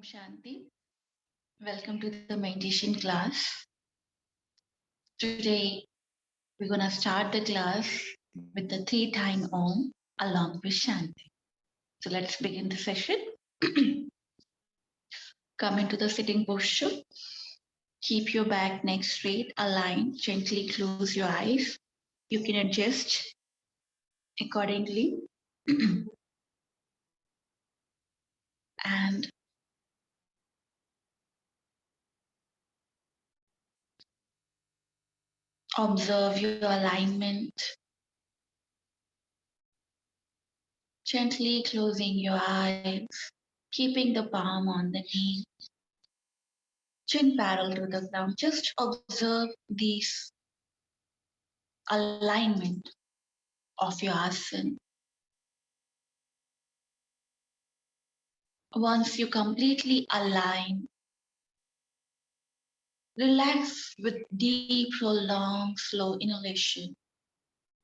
Shanti. Welcome to the meditation class. Today, we're going to start the class with the 3-time Om along with Shanti. So let's begin the session. Come into the sitting posture. Keep your back, neck straight, aligned. Gently close your eyes. You can adjust accordingly. And observe your alignment. Gently closing your eyes, keeping the palm on the knee, chin parallel to the ground. Just observe this alignment of your asana. Once you completely align, relax with deep, prolonged, slow inhalation,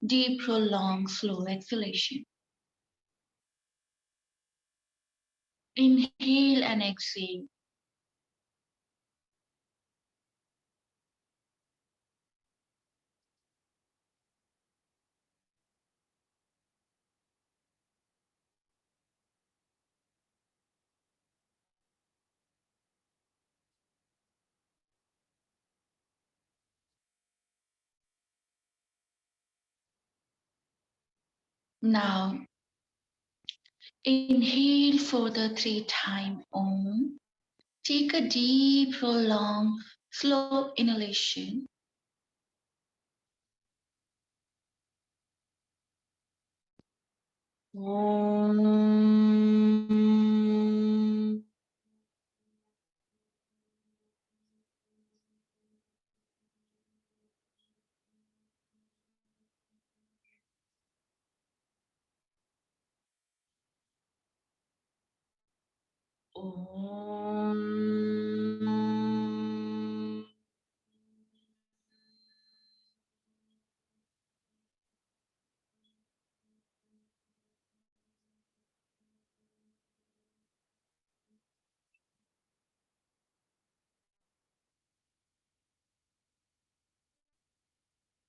deep, prolonged, slow exhalation. Inhale and exhale. Now, inhale for the 3-time Om. Take a deep, prolonged, slow inhalation. Om. Om.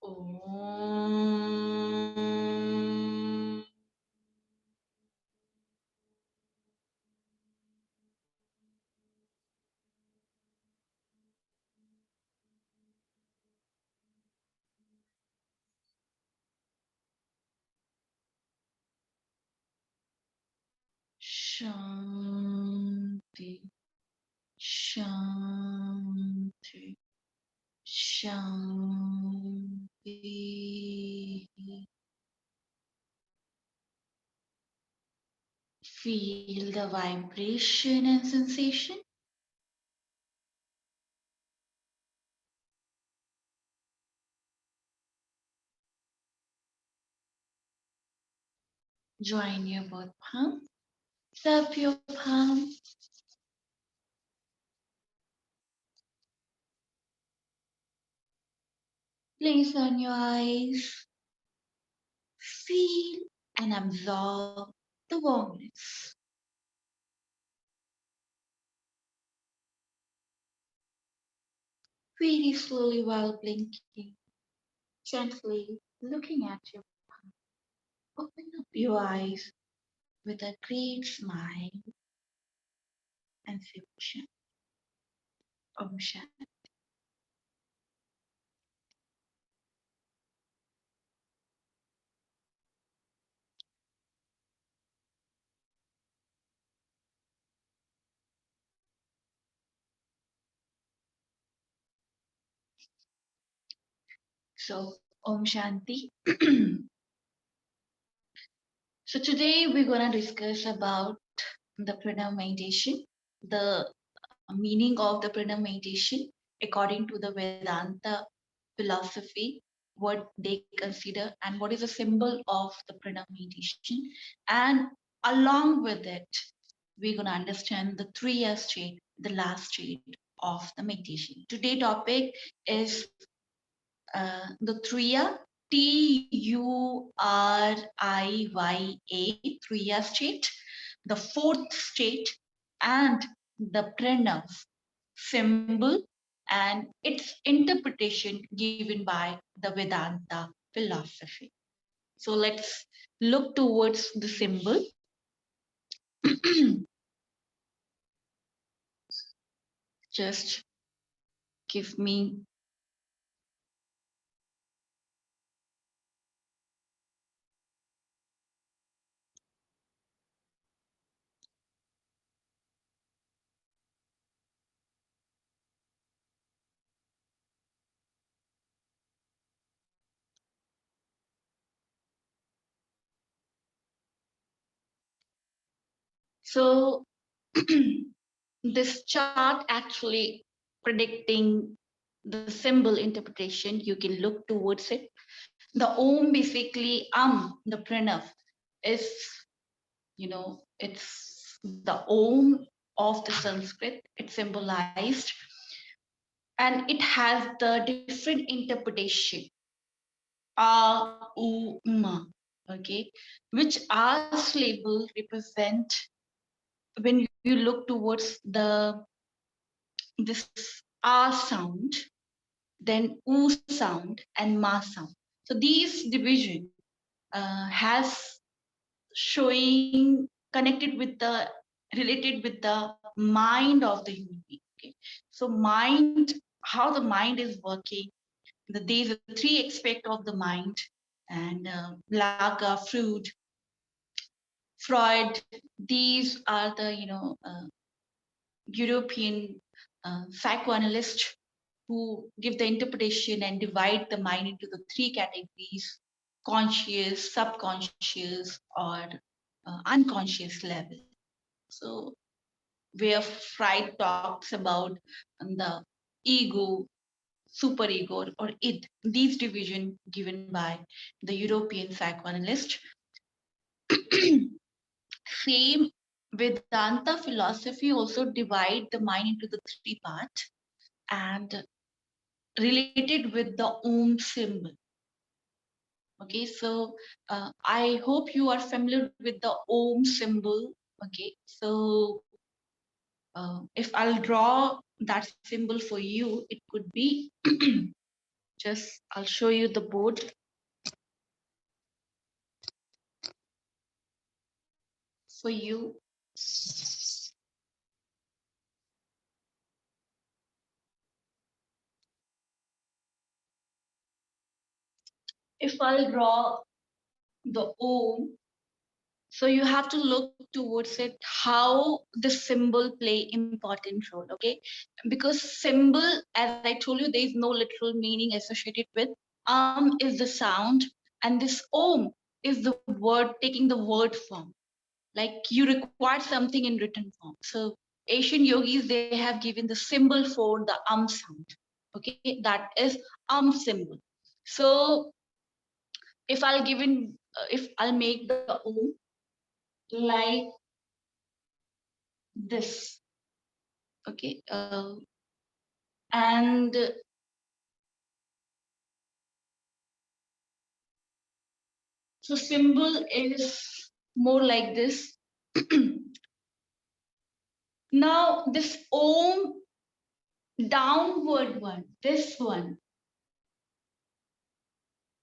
Om. Shanti, Shanti, Shanti. Feel the vibration and sensation. Join your both palms. Tap your palm. Place on your eyes. Feel and absorb the warmness. Very slowly while blinking, gently looking at your palm. Open up your eyes with a great smile and say Om Shanti. So, Om Shanti. So today we're going to discuss about the pranam meditation, the meaning of the pranam meditation according to the Vedanta philosophy, what they consider and what is a symbol of the pranam meditation. And along with it, we're going to understand the turiya state, the last state of the meditation. Today's topic is the turiya, Turiya, turiya state, the fourth state, and the pranav symbol and its interpretation given by the Vedanta philosophy. So let's look towards the symbol. Just give me. So this chart actually predicting the symbol interpretation, you can look towards it. The Om basically the pranav is, it's the Om of the Sanskrit. It's symbolized and it has the different interpretation. A, U, Ma, okay, which R label represent when you look towards this R sound, then U sound and Ma sound. So these division has showing connected with the related with the mind of the human being. Okay? So mind, how the mind is working. These are three aspects of the mind, and Laga, Freud. These are the European psychoanalysts who give the interpretation and divide the mind into the three categories: conscious, subconscious, or unconscious level. So where Freud talks about the ego, superego, or id, these division given by the European psychoanalyst. Same Vedanta philosophy also divide the mind into the three parts and related with the Om symbol. Okay, so I hope you are familiar with the Om symbol. Okay, so if I'll draw that symbol for you, it could be just, I'll show you the board. For you. If I'll draw the Om, so you have to look towards it, how the symbol play important role, okay? Because symbol, as I told you, there is no literal meaning associated with. Is the sound, and this Om is the word taking the word form. Like you require something in written form. So Asian yogis, they have given the symbol for the sound. Okay, that is symbol. So if I'll give in, if I'll make the Om like this, okay, and so symbol is more like this. Now this Om downward one, this one,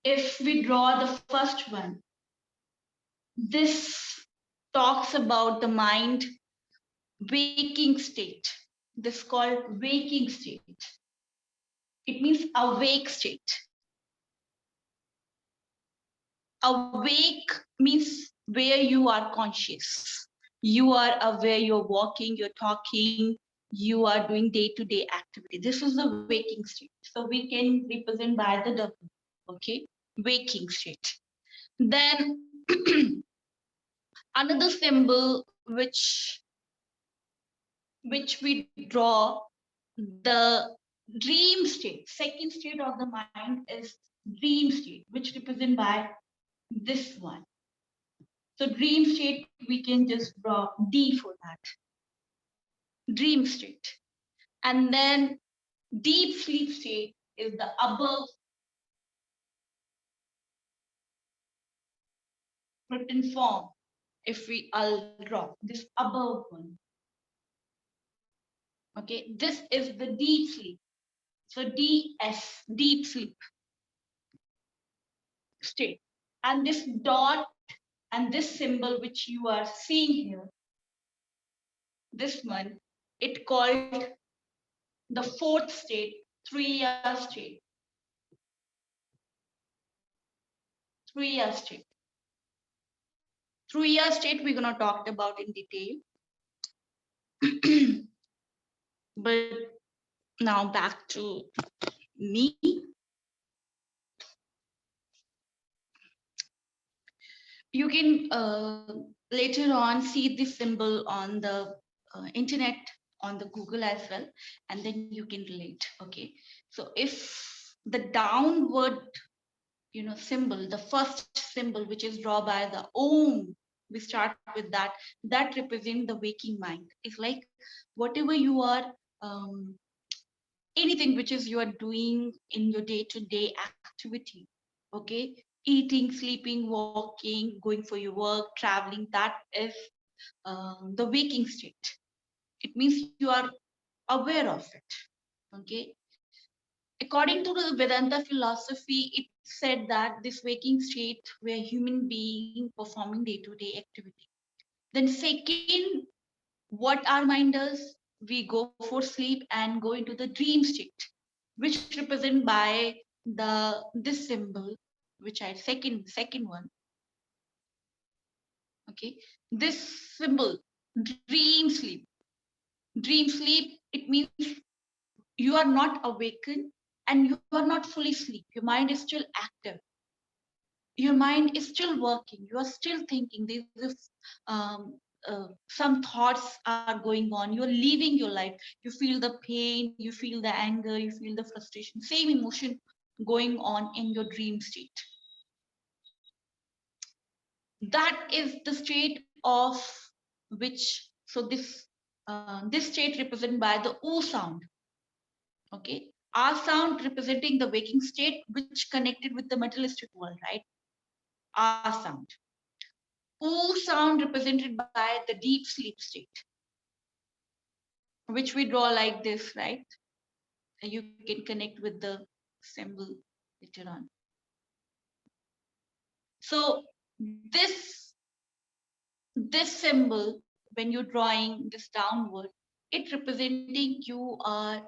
if we draw the first one, this talks about the mind waking state. This is called waking state. It means awake state. Awake means where you are conscious. You are aware, you're walking, you're talking, you are doing day-to-day activity. This is the waking state. So we can represent by the W, okay? Waking state. Then another symbol which we draw, the dream state. Second state of the mind is dream state, which represent by this one. So dream state, we can just draw D for that. Dream state. And then deep sleep state is the above written form. If I'll draw this above one. Okay, this is the deep sleep. So DS, deep sleep state. And this dot and this symbol which you are seeing here, this one, it called the fourth state, turiya state. Turiya state. Turiya state we're gonna talk about in detail. But now back to me. You can later on see this symbol on the internet, on the Google as well, and then you can relate. Okay, so if the downward symbol, the first symbol which is drawn by the Om, we start with that. That represents the waking mind. It's like whatever you are, anything which is you are doing in your day-to-day activity. Okay, eating, sleeping, walking, going for your work, traveling, that is the waking state. It means you are aware of it. Okay, according to the Vedanta philosophy, it said that this waking state where human being performing day-to-day activity. Then second, what our mind does, we go for sleep and go into the dream state, which represent by the this symbol, which I second one. Okay, this symbol, dream sleep. Dream sleep, it means you are not awakened and you are not fully asleep. Your mind is still active. Your mind is still working. You are still thinking. There's some thoughts are going on. You are living your life. You feel the pain. You feel the anger. You feel the frustration. Same emotion going on in your dream state. That is the state of which. So this state represented by the O sound. Okay, R sound representing the waking state, which connected with the materialistic world, right? R sound. O sound represented by the deep sleep state, which we draw like this, right? You can connect with the symbol later on. So this symbol, when you're drawing this downward, it representing you are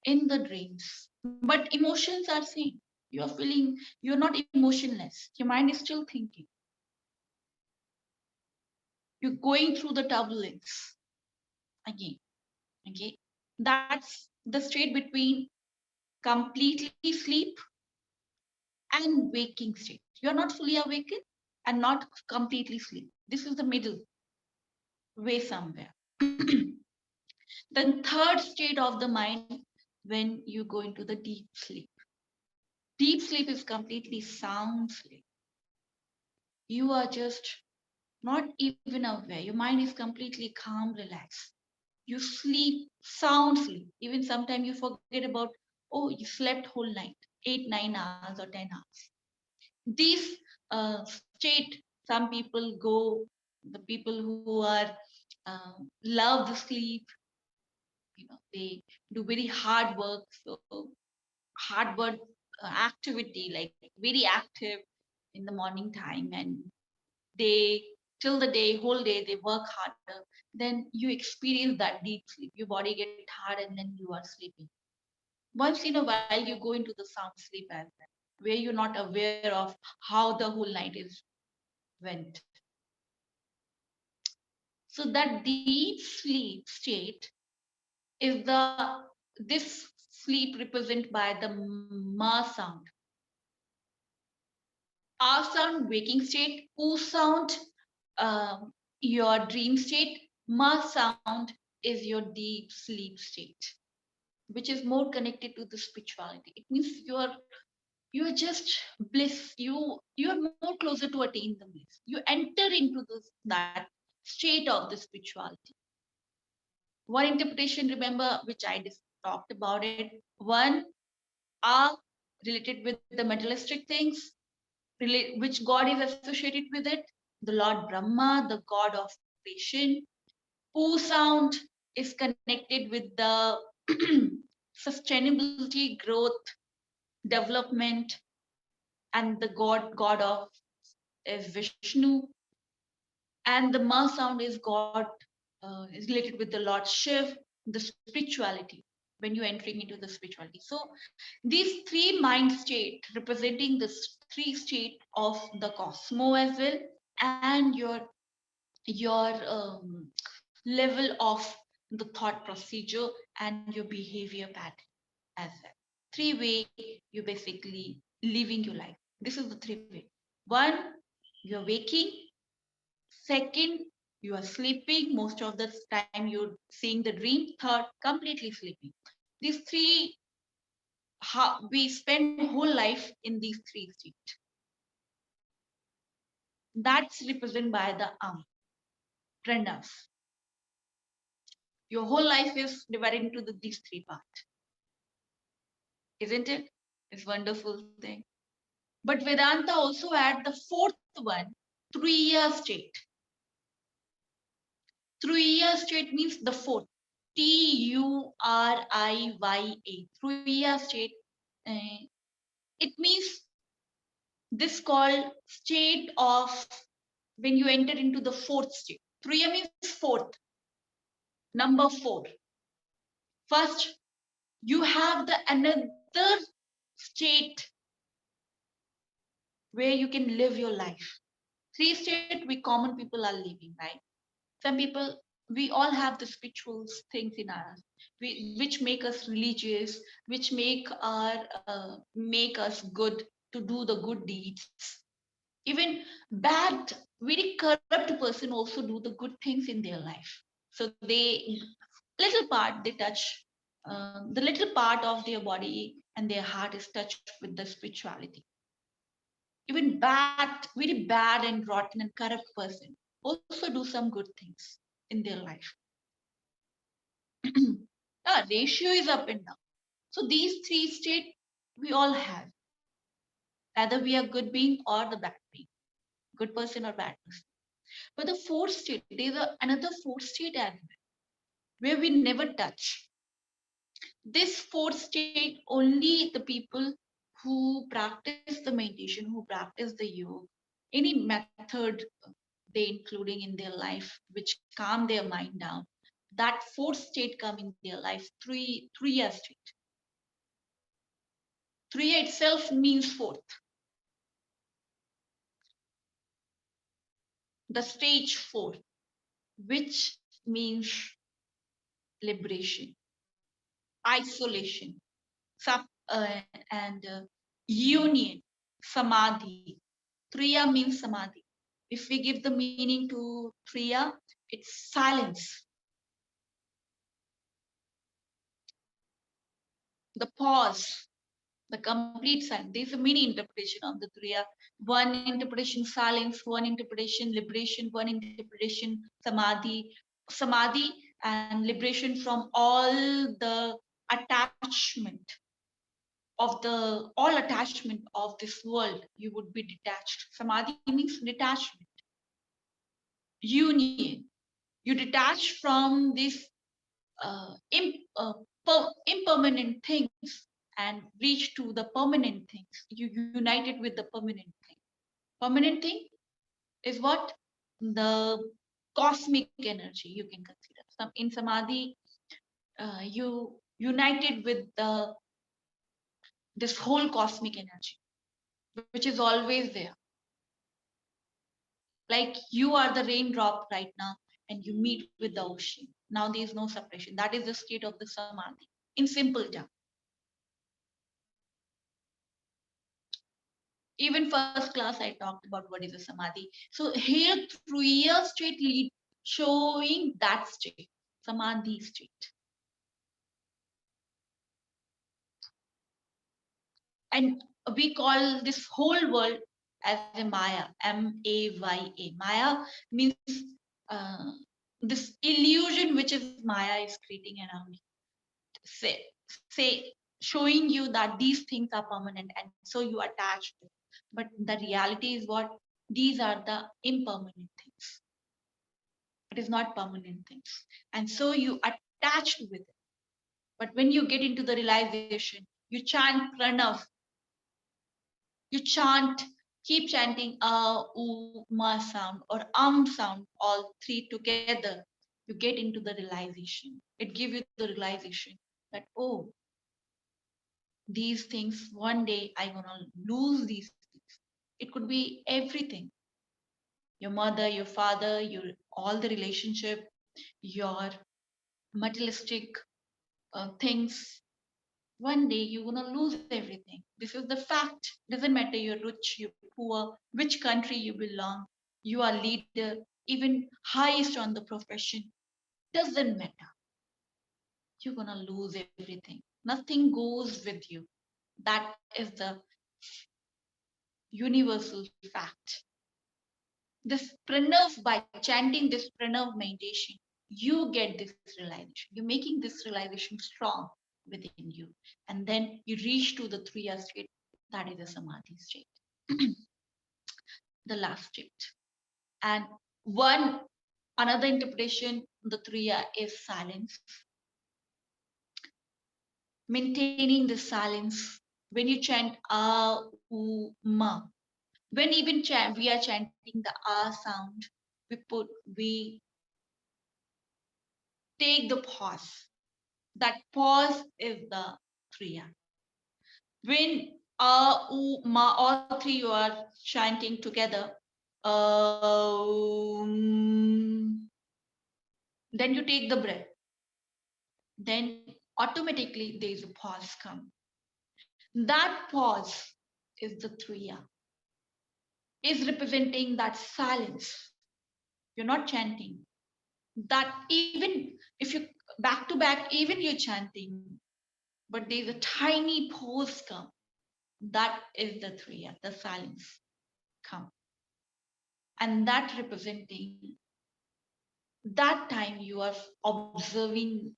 in the dreams, but emotions are same. You're feeling, you're not emotionless. Your mind is still thinking. You're going through the turbulence again. Okay, that's the state between completely sleep and waking state. You're not fully awakened and not completely sleep. This is the middle way somewhere. Then third state of the mind, when you go into the deep sleep. Deep sleep is completely sound sleep. You are just not even aware. Your mind is completely calm, relaxed. You sleep, sound sleep. Even sometimes you forget about, oh, you slept whole night, 8, 9 hours or 10 hours. This state, some people go, the people who are love the sleep, they do very hard work. So hard work activity, like very active in the morning time, and they till the day, whole day they work harder. Then you experience that deep sleep. Your body get hard, and then you are sleeping. Once in a while, you go into the sound sleep as well, where you're not aware of how the whole night is went. So that deep sleep state is this sleep represented by the ma sound. R sound, waking state. U sound, your dream state. Ma sound is your deep sleep state, which is more connected to the spirituality. It means you are just bliss. You are more closer to attain the bliss. You enter into that state of the spirituality. One interpretation, remember, which I just talked about it. One, are related with the materialistic things, which God is associated with it. The Lord Brahma, the God of creation. U sound is connected with the sustainability, growth, development, and the God of is Vishnu, and the Ma sound is God, is related with the Lord Shiv, the spirituality, when you're entering into the spirituality. So these three mind state representing the three state of the cosmos as well, and your level of the thought procedure and your behavior pattern as well. Three way you basically living your life. This is the three way. One, you're waking. Second, you are sleeping. Most of the time you're seeing the dream. Third, completely sleeping. These three, how we spend whole life in these three states. That's represented by the pranavs. Your whole life is divided into these three parts, isn't it? It's wonderful thing. But Vedanta also add the fourth one, Turiya state. Turiya state means the fourth. Turiya. Turiya state. Uh, it means this called state of when you enter into the fourth state. Turiya means fourth. Number four. First, you have the another state where you can live your life. Three state we common people are living, right? Some people, we all have the spiritual things in us, which make us religious, which make us good to do the good deeds. Even bad, very corrupt person also do the good things in their life. So they little part they touch, the little part of their body and their heart is touched with the spirituality. Even bad, very bad and rotten and corrupt person also do some good things in their life. Ratio is up and down. So these three states we all have. Either we are good being or the bad being, good person or bad person. But the fourth state, there's another fourth state as well, where we never touch. This fourth state, only the people who practice the meditation, who practice the yoga, any method they including in their life, which calm their mind down, that fourth state come in their life, Turiya state. Turiya itself means fourth. The stage four, which means liberation, isolation, sub, and union, samadhi. Triya means samadhi. If we give the meaning to Triya, it's silence, the pause, the complete silence. There's a many interpretation of the Triya. One interpretation silence, one interpretation liberation, one interpretation samadhi. Samadhi and liberation from all the attachment of the all attachment of this world. You would be detached. Samadhi means detachment, union. You detach from these uh, impermanent things and reach to the permanent things. You united with the permanent thing. Permanent thing is what? The cosmic energy you can consider. Some in samadhi, you united with the this whole cosmic energy, which is always there. Like you are the raindrop right now, and you meet with the ocean. Now there is no separation. That is the state of the samadhi. In simple terms. Even first class, I talked about what is a samadhi. So here, through year state lead showing that state, samadhi state. And we call this whole world as a Maya, M-A-Y-A. Maya means uh, this illusion which is Maya is creating around you. Say, showing you that these things are permanent and so you attach to it. But the reality is what? These are the impermanent things. It is not permanent things. And so you attached with it. But when you get into the realization, you chant pranav, you chant, keep chanting ma sound or sound, all three together, you get into the realization. It gives you the realization that, oh, these things, one day I'm gonna lose these things. It could be everything. Your mother, your father, your all the relationship, your materialistic things. One day you're gonna lose everything. This is the fact. Doesn't matter you're rich, you're poor, which country you belong, you are leader, even highest on the profession. Doesn't matter. You're gonna lose everything. Nothing goes with you. That is the universal fact. This pranav, by chanting this pranav meditation, you get this realization. You're making this realization strong within you. And then you reach to the Turiya state, that is the Samadhi state, the last state. And one another interpretation, the Turiya is silence. Maintaining the silence. When you chant ma, when even we are chanting the sound, we take the pause. That pause is the Turiya. When ma, all three you are chanting together, then you take the breath. Then automatically there is a pause come. That pause is the Turiya. Is representing that silence. You're not chanting. That even if you back to back, even you're chanting, but there's a tiny pause come. That is the Turiya, the silence come. And that representing that time you are observing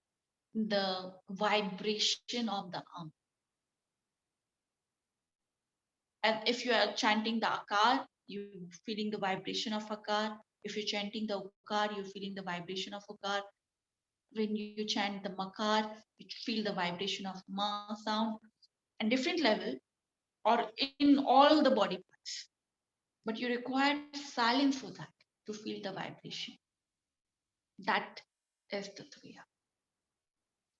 the vibration of the arm. And if you are chanting the akar, you're feeling the vibration of akar. If you're chanting the ukar, you're feeling the vibration of ukar. When you chant the makar, you feel the vibration of ma sound and different level or in all the body parts. But you require silence for that to feel the vibration. That is the Turiya.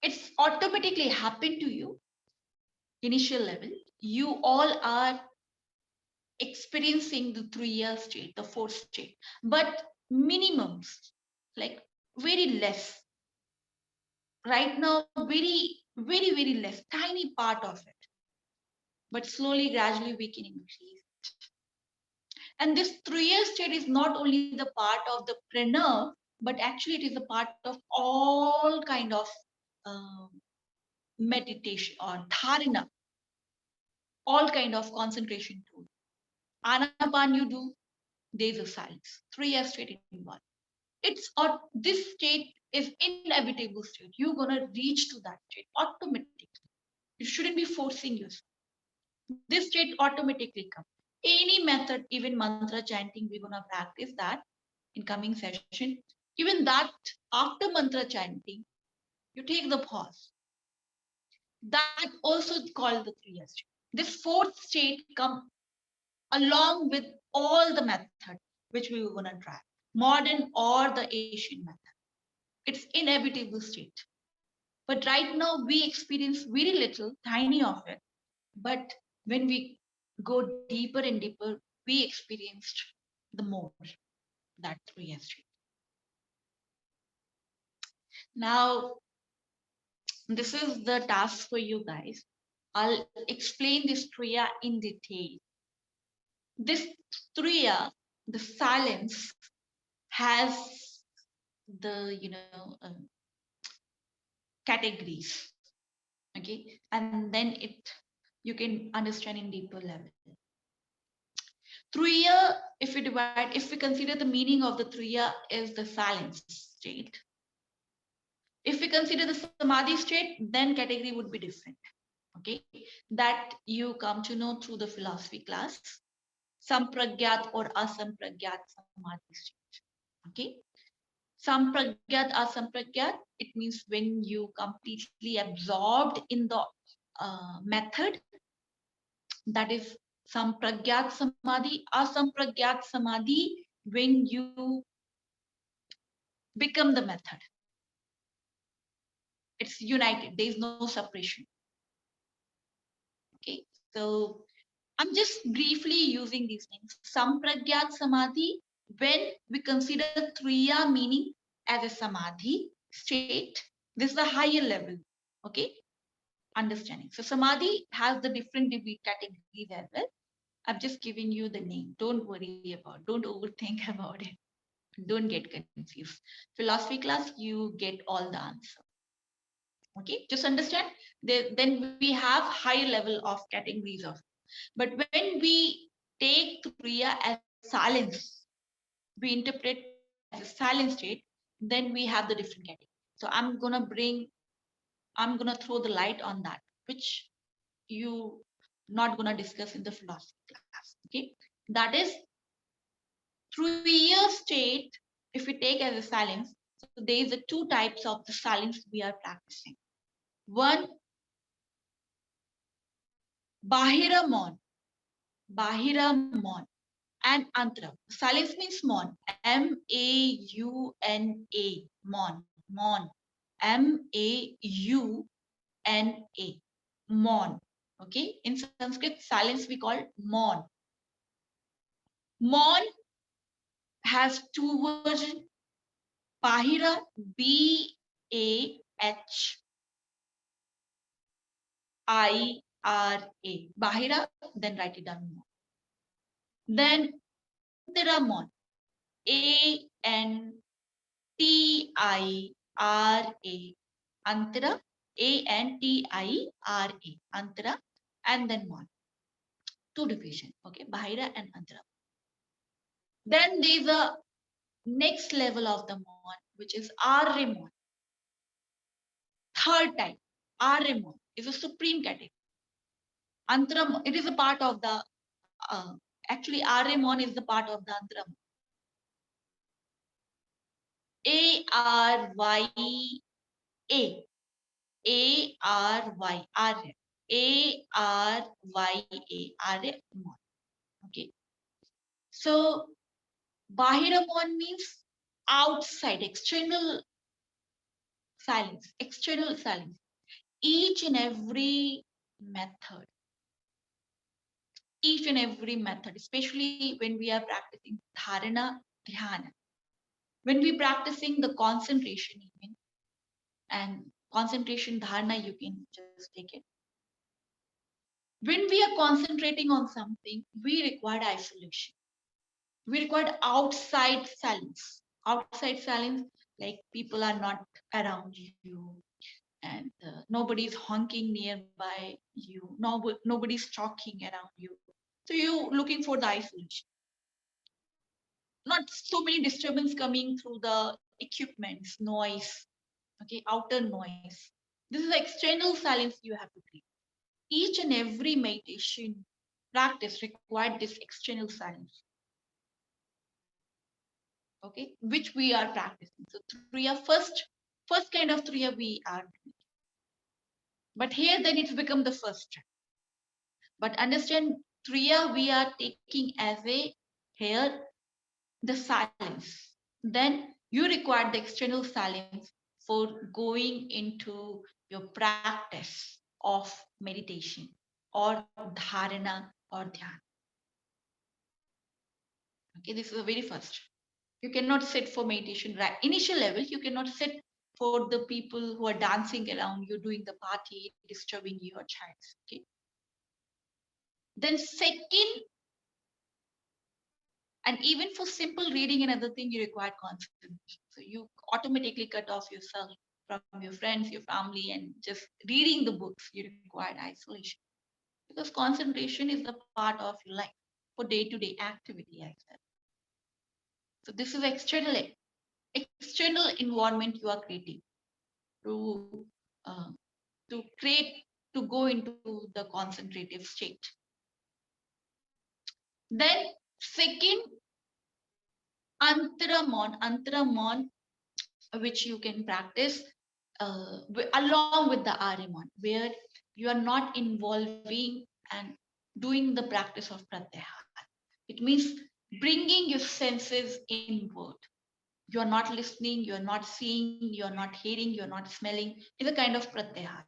It's automatically happened to you, initial level. You all are experiencing the Turiya state, the fourth state, but minimums, like very less. Right now, very less, tiny part of it. But slowly, gradually, we can increase it. And this Turiya state is not only the part of the prana, but actually it is a part of all kind of meditation or dharana, all kind of concentration too. Anapan you do, there is a silence. Turiya state involved. It's this state is inevitable state. You're gonna reach to that state automatically. You shouldn't be forcing yourself. This state automatically comes. Any method, even mantra chanting, we're gonna practice that in coming session. Even that after mantra chanting, you take the pause. That also called the Turiya state. This fourth state come along with all the method which we were gonna try, modern or the Asian method. It's inevitable state. But right now we experience very little, tiny of it. But when we go deeper and deeper, we experienced the more that Turiya state. Now, this is the task for you guys. I'll explain this Turiya in detail. This Turiya, the silence, has the categories. Okay, and then you can understand in deeper level. Turiya, if we consider the meaning of the Turiya is the silence state. If we consider the Samadhi state, then category would be different. Okay, that you come to know through the philosophy class, sampragyat or asampragyat Samadhi state. Okay, Sampragyat, asampragyat, it means when you completely absorbed in the method, that is sampragyat samadhi. Asampragyat samadhi, when you become the method. It's united. There is no separation. Okay, so I'm just briefly using these names. Sampragyat samadhi, when we consider Triya meaning as a samadhi state, this is a higher level. Okay, understanding. So samadhi has the different categories as well. I'm just giving you the name. Don't worry about, don't overthink about it. Don't get confused. Philosophy class, you get all the answer. Okay, just understand. Then we have higher level of categories of. But when we take Turiya as silence, we interpret Turiya as a silent state, then we have the different categories. So I'm gonna throw the light on that, which you not gonna discuss in the philosophy class. Okay, that is Turiya state. If we take as a silence, so there is the two types of the silence we are practicing. One, Bahira Mon, and Antara. Silence means Mon, M-A-U-N-A, Mon, M-A-U-N-A, Mon. Okay, in Sanskrit, silence we call Mon. Mon has two versions. Bahira, B-A-H-I-R-A. Bahira, then write it down. Then Antaramon, A-N-T-I-R-A. Antara, A-N-T-I-R-A. Antara, and then Mon. Two division. Okay, Bahira and Antara. Then there's a next level of the Mon, which is Arya-Mon. Third type, Arya-Mon is a supreme category. Antara, it is a part of the actually Arya-Mon is the part of the Antara. A-R-Y-A. A-R-Y, Arya. A-R-Y-A, Arya. Okay. So, Bahiramon means outside, external silence, external silence. Each and every method, especially when we are practicing dharana, dhyana, when we practicing the concentration even, and concentration dharana, you can just take it. When we are concentrating on something, we require isolation. We require outside silence. Outside silence, like people are not around you, and nobody's honking nearby you. Nobody's talking around you. So you're looking for the isolation. Not so many disturbance coming through the equipments, noise, okay, outer noise. This is external silence you have to create. Each and every meditation practice required this external silence. Okay, which we are practicing. So Turiya, first kind of Turiya we are doing. But here then it's become the first. But understand, Turiya we are taking as a here the silence. Then you require the external silence for going into your practice of meditation or dharana or dhyan. Okay, this is the very first. You cannot sit for meditation, right? Initial level, you cannot sit for the people who are dancing around you, doing the party, disturbing your child. Okay. Then second, and even for simple reading and other thing, you require concentration. So you automatically cut off yourself from your friends, your family, and just reading the books, you require isolation. Because concentration is the part of your life for day-to-day activity, I said. So this is external environment you are creating to create, to go into the concentrative state. Then second, Antaramon which you can practice along with the Ariman, where you are not involving and doing the practice of pratyahara. It means bringing your senses inward. You are not listening, you are not seeing, you are not hearing, you are not smelling. Is a kind of pratyahara.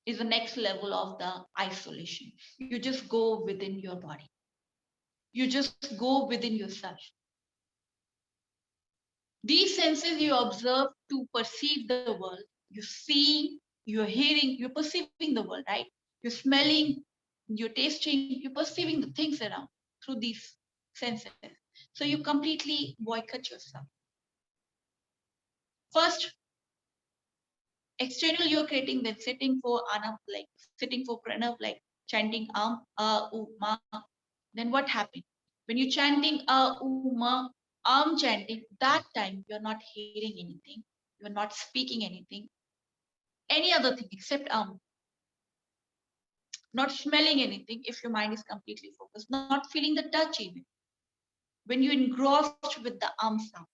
Is the next level of the isolation. You just go within your body. You just go within yourself. These senses you observe to perceive the world. You see, you're hearing, you're perceiving the world, right? You're smelling, you're tasting, you're perceiving the things around through these senses. So you completely boycott yourself. First, external you're creating, then sitting for anap, like sitting for pranav, like chanting ma. Then what happened? When you're chanting ma, chanting, that time you're not hearing anything, you're not speaking anything, any other thing except not smelling anything if your mind is completely focused, not feeling the touch even. When you're engrossed with the sound,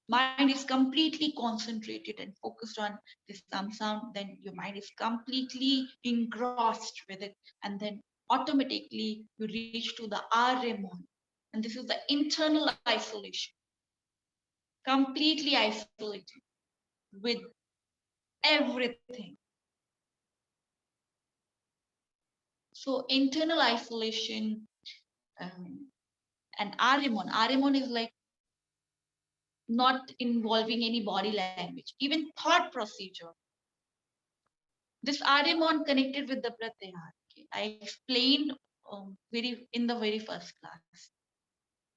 mind is completely concentrated and focused on this sound, then your mind is completely engrossed with it, and then automatically you reach to the Remon. And this is the internal isolation, completely isolated with everything. So internal isolation and Arimon is like not involving any body language, even thought procedure. This Arimon connected with the Pratyahara. Okay? I explained very in the very first class,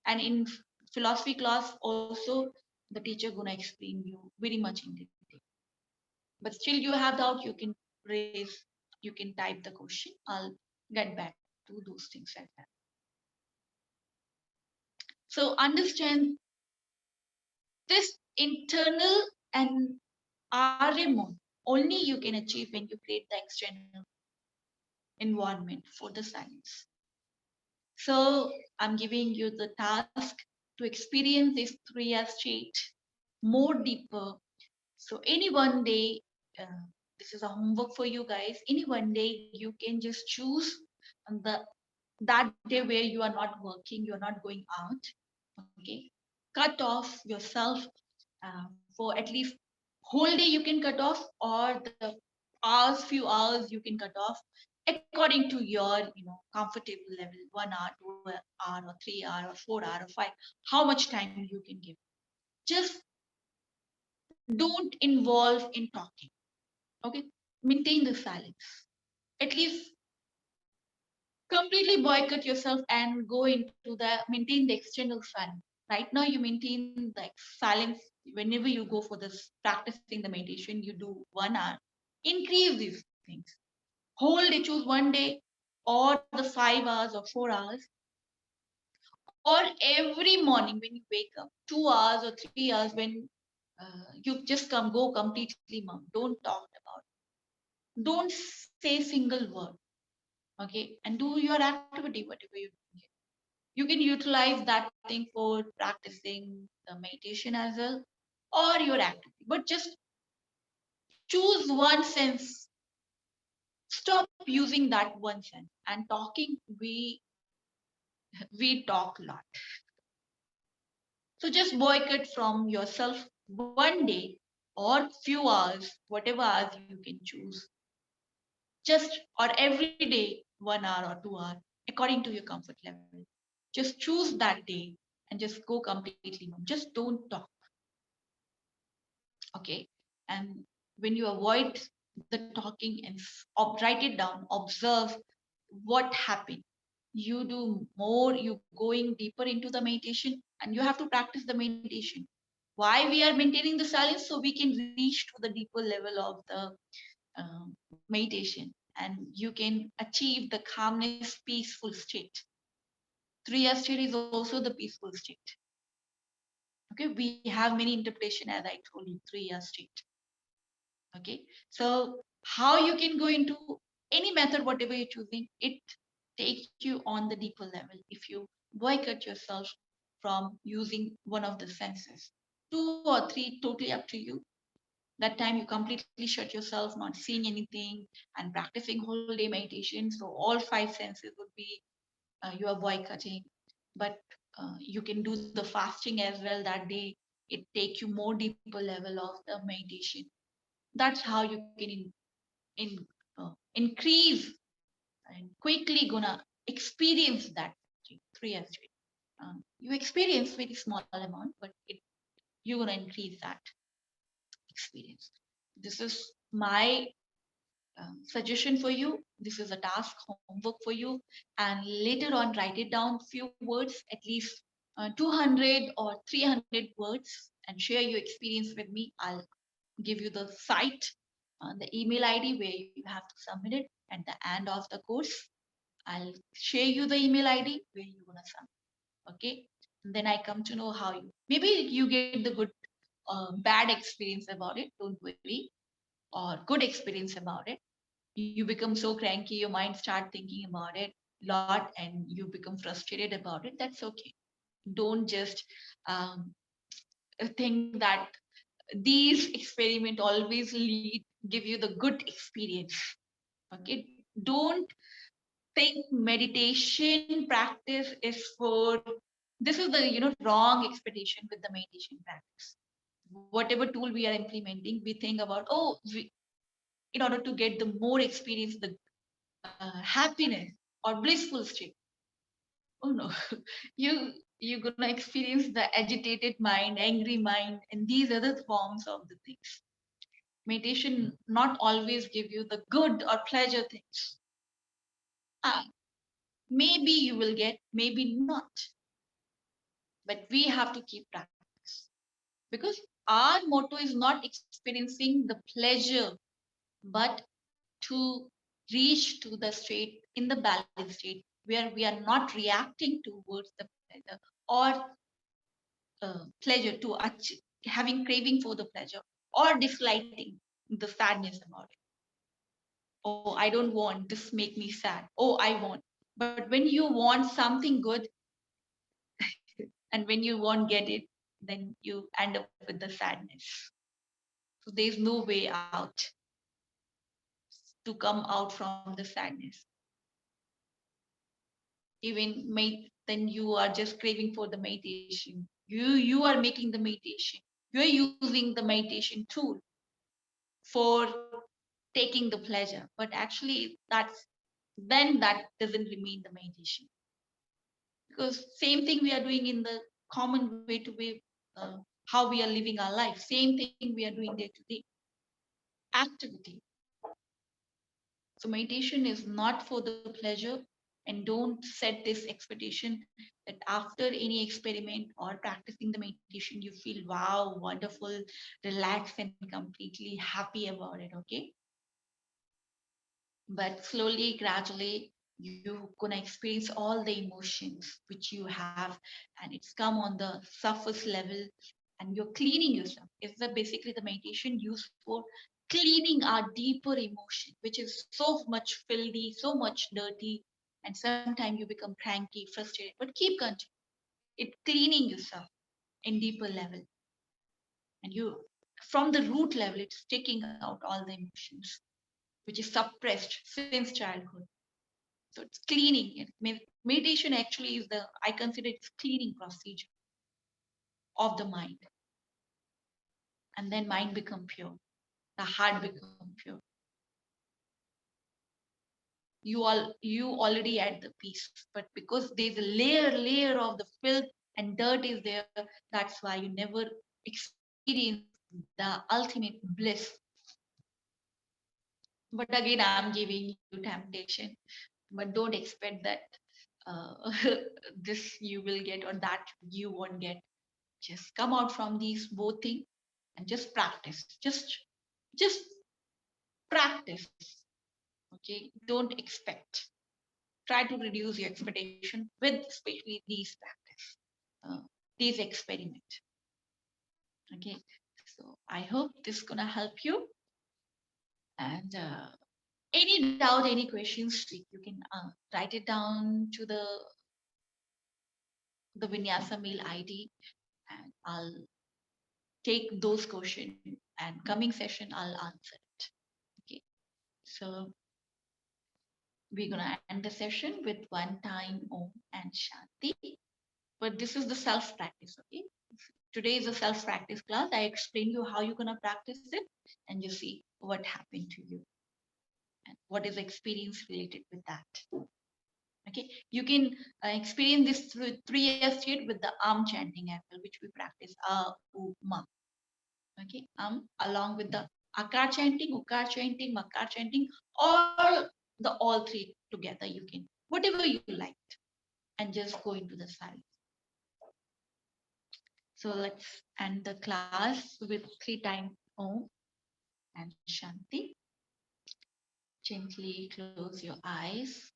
and in philosophy class also the teacher gonna explain you very much in detail. But still you have doubt, you can raise, you can type the question. I'll get back to those things like that. So understand this internal and Arimon only you can achieve when you create the external environment for the science. So I'm giving you the task to experience this Turiya state more deeper. So any one day, this is a homework for you guys. Any one day you can just choose that day where you are not working, you're not going out. Okay, cut off yourself for at least whole day you can cut off, or the few hours you can cut off according to your comfortable level, 1 hour, 2 hour, or 3 hour, or 4 hour, or 5, how much time you can give. Just don't involve in talking. Okay, maintain the silence. At least completely boycott yourself and go into the maintain the external silence. Right now you maintain the silence. Whenever you go for this practicing the meditation, you do 1 hour. Increase these things. Whole day, choose one day, or the 5 hours or 4 hours, or every morning when you wake up, 2 hours or 3 hours, when you just go completely mum. Don't talk about it. Don't say single word. Okay, and do your activity, whatever you do. You can utilize that thing for practicing the meditation as well, or your activity. But just choose one sense. Stop using that one sense. And talking, we talk a lot. So just boycott from yourself one day or few hours, whatever hours you can choose. Just or every day, 1 hour or 2 hour, according to your comfort level. Just choose that day and just go completely numb. Just don't talk. Okay. And when you avoid the talking and write it down, observe what happened. You do more, you going deeper into the meditation, and you have to practice the meditation. Why we are maintaining the silence? So we can reach to the deeper level of the meditation, and you can achieve the calmness, peaceful state. Turiya state is also the peaceful state. Okay, we have many interpretation, as I told you, Turiya state. Okay, so how you can go into any method, whatever you're choosing, it takes you on the deeper level if you boycott yourself from using one of the senses. 2 or 3, totally up to you. That time you completely shut yourself, not seeing anything, and practicing whole day meditation. So all five senses would be you are boycotting. But you can do the fasting as well that day. It take you more deeper level of the meditation. That's how you can increase and quickly gonna experience that 3 years straight. You experience very small amount, but you're gonna increase that experience. This is my suggestion for you. This is a task homework for you, and later on write it down few words, at least 200 or 300 words, and share your experience with me. I'll give you the site, the email ID where you have to submit it at the end of the course. I'll share you the email ID where you're gonna submit. Okay, and then I come to know how you, maybe you get the good bad experience about it, don't worry, or good experience about it. You become so cranky, your mind start thinking about it a lot, and you become frustrated about it. That's okay. Don't just um, think that these experiment always lead give you the good experience. Okay, don't think meditation practice is for, this is the wrong expectation with the meditation practice. Whatever tool we are implementing, we think about, oh, in order to get the more experience, the happiness or blissful state. Oh no, you're gonna experience the agitated mind, angry mind, and these other forms of the things. Meditation not always give you the good or pleasure things. Ah, maybe you will get, maybe not, but we have to keep practice, because our motto is not experiencing the pleasure, but to reach to the state in the balanced state where we are not reacting towards the pleasure or pleasure to having craving for the pleasure or disliking the sadness about it. Oh, I don't want this, make me sad. Oh, I want. But when you want something good and when you won't get it, then you end up with the sadness. So there's no way out to come out from the sadness. Even then you are just craving for the meditation. You are making the meditation. You are using the meditation tool for taking the pleasure, but actually that doesn't remain the meditation, because same thing we are doing in the common way to be how we are living our life. Same thing we are doing day to day activity. So meditation is not for the pleasure, and don't set this expectation that after any experiment or practicing the meditation you feel wow, wonderful, relaxed and completely happy about it. Okay, but slowly, gradually, you're gonna experience all the emotions which you have, and it's come on the surface level, and you're cleaning yourself. It's basically the meditation used for cleaning our deeper emotion, which is so much filthy, so much dirty, and sometimes you become cranky, frustrated. But keep continuing. It cleaning yourself in deeper level, and you from the root level, it's taking out all the emotions which is suppressed since childhood. So it's cleaning. Meditation actually is I consider it's cleaning procedure of the mind. And then mind become pure. The heart become pure. You already at the peace. But because there's a layer of the filth and dirt is there, that's why you never experience the ultimate bliss. But again, I'm giving you temptation. But don't expect that this you will get or that you won't get. Just come out from these both things and just practice. Just practice. Okay, don't expect. Try to reduce your expectation with especially these practice, uh, these experiment. Okay, so I hope this is gonna help you. And any doubt, any questions, you can write it down to the Vinyasa mail ID, and I'll take those questions, and coming session I'll answer it. Okay, so we're gonna end the session with one time Om and Shanti. But this is the self practice. Okay, today is a self practice class. I explain you how you're gonna practice it, and you see what happened to you and what is the experience related with that. Okay, you can experience this through 3 years straight with the chanting as well, which we practice ma. Okay, along with the akar chanting, ukar chanting, makar chanting, or the all three together. You can whatever you liked, and just go into the silence. So let's end the class with 3 times Om and Shanti. Gently close your eyes.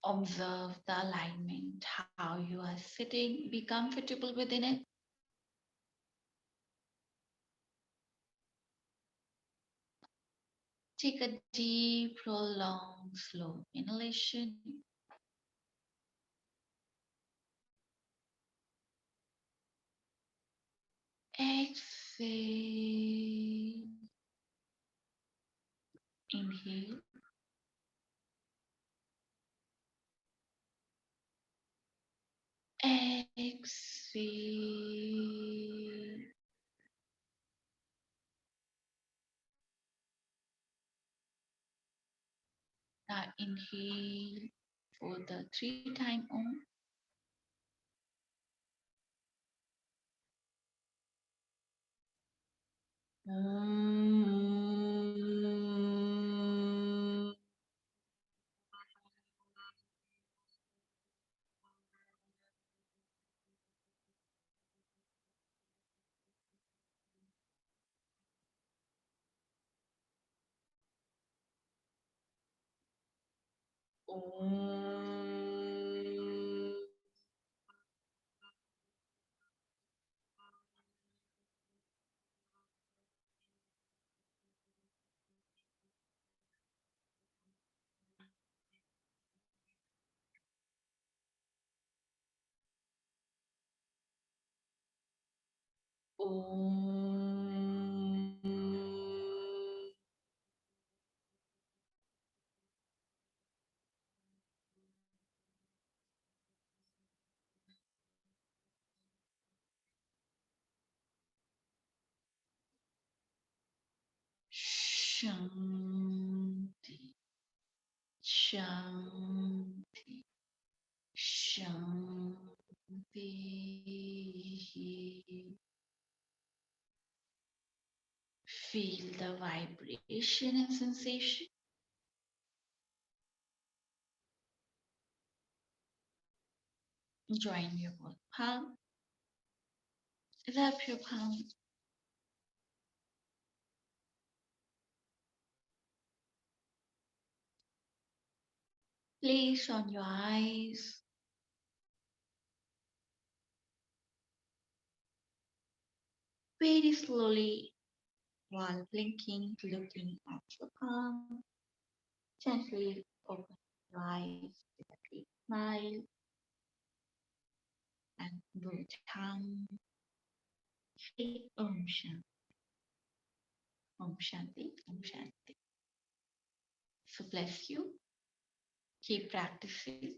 Observe the alignment, how you are sitting. Be comfortable within it. Take a deep, prolonged, slow inhalation. Exhale. Inhale. Exhale. Now inhale for the 3 times Om. Shanti, Shanti, Shanti. Feel the vibration and sensation. Join your both palm. Wrap your palm. Place on your eyes. Very slowly, while blinking, looking at your palm. Gently open your eyes with a big smile and blow tongue. Say Om Shanti, Om Shanti, Om Shanti. So bless you. Keep practicing.